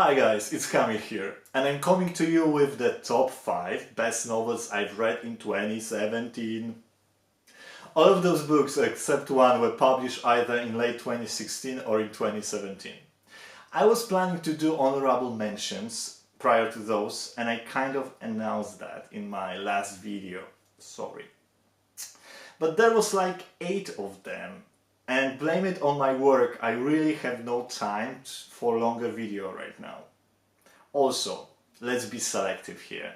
Hi guys, it's Hamid here, and I'm coming to you with the top 5 best novels I've read in 2017. All of those books, except one, were published either in late 2016 or in 2017. I was planning to do honorable mentions prior to those, and I kind of announced that in my last video, sorry. But there was like 8 of them. And blame it on my work, I really have no time for longer video right now. Also, let's be selective here.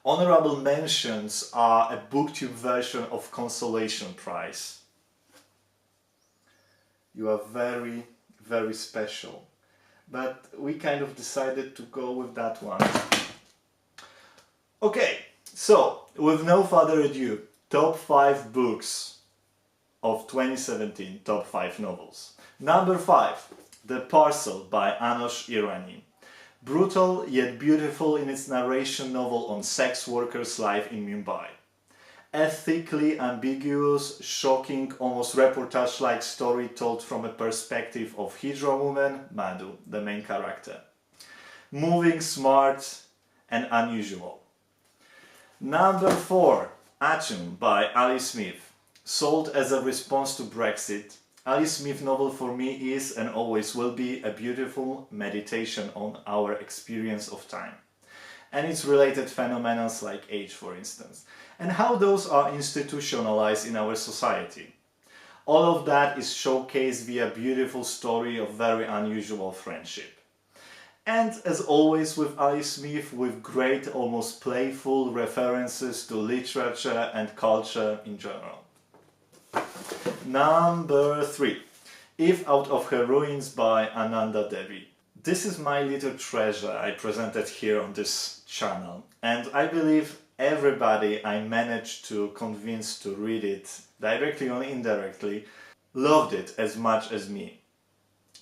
Honorable mentions are a booktube version of Consolation Prize. You are very, very special. But we kind of decided to go with that one. Okay, so with no further ado, top 5 books of 2017, top 5 novels. Number 5, The Parcel by Anosh Irani. Brutal yet beautiful in its narration novel on sex workers' life in Mumbai. Ethically ambiguous, shocking, almost reportage-like story told from a perspective of Hijra woman, Madhu, the main character. Moving, smart and unusual. Number 4, Atom by Ali Smith. Sold as a response to Brexit, Ali Smith's novel for me is and always will be a beautiful meditation on our experience of time and its related phenomena like age, for instance, and how those are institutionalized in our society. All of that is showcased via a beautiful story of very unusual friendship. And as always with Ali Smith, with great, almost playful references to literature and culture in general. Number 3, If Out of Her Ruins by Ananda Devi. This is my little treasure I presented here on this channel, and I believe everybody I managed to convince to read it, directly or indirectly, loved it as much as me.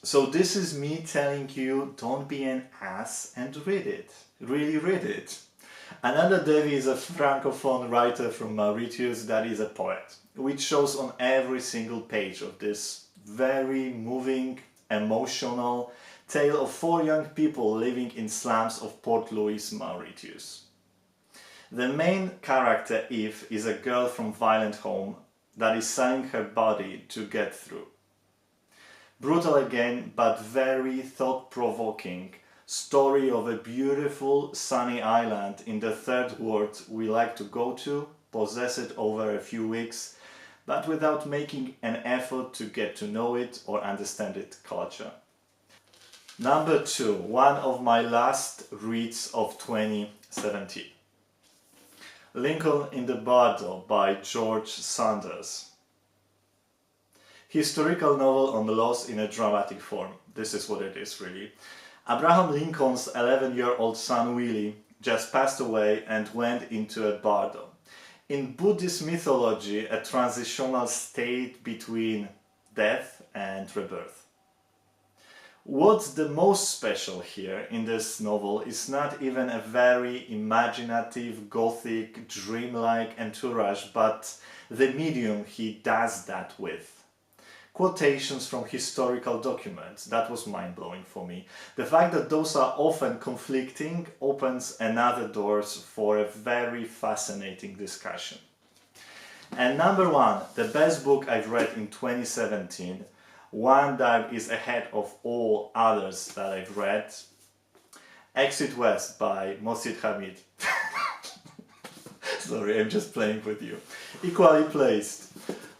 So this is me telling you, don't be an ass and read it. Really read it. Ananda Devi is a francophone writer from Mauritius that is a poet, which shows on every single page of this very moving, emotional tale of 4 young people living in slums of Port Louis, Mauritius. The main character, Eve, is a girl from violent home that is selling her body to get through. Brutal again, but very thought-provoking story of a beautiful sunny island in the third world we like to go to, possess it over a few weeks, but without making an effort to get to know it or understand its culture. Number 2, one of my last reads of 2017. Lincoln in the Bardo by George Saunders. Historical novel on loss in a dramatic form. This is what it is really. Abraham Lincoln's 11-year-old son Willie just passed away and went into a bardo. In Buddhist mythology, a transitional state between death and rebirth. What's the most special here in this novel is not even a very imaginative, gothic, dreamlike entourage, but the medium he does that with. Quotations from historical documents, that was mind-blowing for me. The fact that those are often conflicting opens another doors for a very fascinating discussion. And number 1, the best book I've read in 2017, one that is ahead of all others that I've read, Exit West by Mohsin Hamid. Sorry, I'm just playing with you. Equally placed.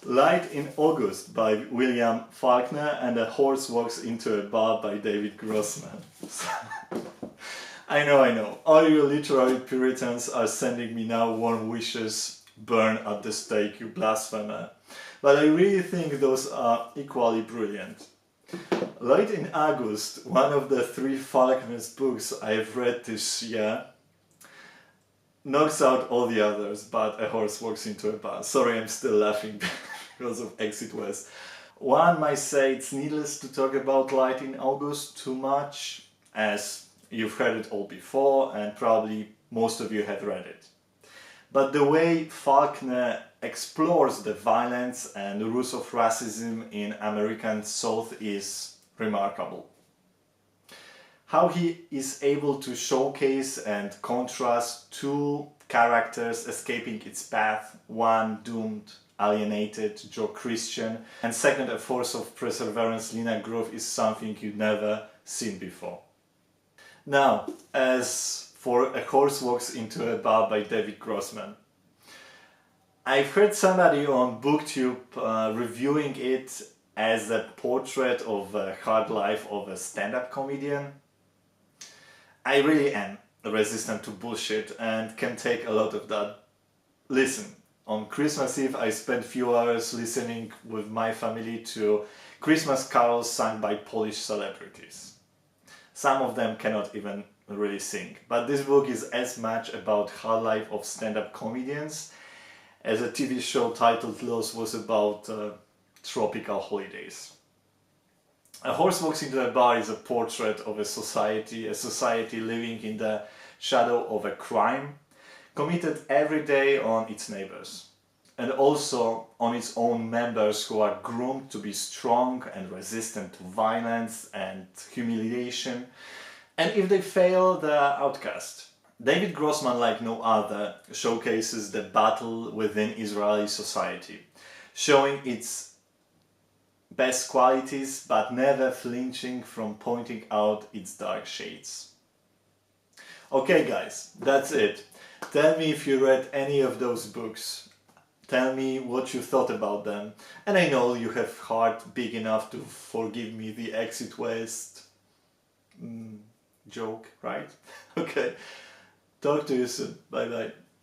Light in August by William Faulkner and A Horse Walks into a Bar by David Grossman. I know, all you literary puritans are sending me now warm wishes, burn at the stake, you blasphemer. But I really think those are equally brilliant. Light in August, one of the 3 Faulkner's books I've read this year, knocks out all the others, but A Horse Walks into a Bar. Sorry, I'm still laughing because of Exit West. One might say it's needless to talk about Light in August too much, as you've heard it all before and probably most of you have read it. But the way Faulkner explores the violence and the roots of racism in American South is remarkable. how he is able to showcase and contrast two characters escaping its path, one doomed, alienated, Joe Christian, and second a force of perseverance, Lina Grove, is something you've never seen before. Now, as for A Horse Walks into a Bar by David Grossman. I've heard somebody on BookTube reviewing it as a portrait of a hard life of a stand-up comedian. I really am resistant to bullshit and can take a lot of that. Listen, on Christmas Eve I spent few hours listening with my family to Christmas carols sung by Polish celebrities. Some of them cannot even really sing, but this book is as much about hard life of stand-up comedians as a TV show titled Lost was about tropical holidays. A Horse Walks into a Bar is a portrait of a society living in the shadow of a crime committed every day on its neighbors, and also on its own members who are groomed to be strong and resistant to violence and humiliation, and if they fail, they are outcast. David Grossman, like no other, showcases the battle within Israeli society, showing its best qualities but never flinching from pointing out its dark shades. Okay guys, that's it. Tell me if you read any of those books. Tell me what you thought about them. And I know you have heart big enough to forgive me the Exit West joke, right? Okay. Talk to you soon. Bye bye.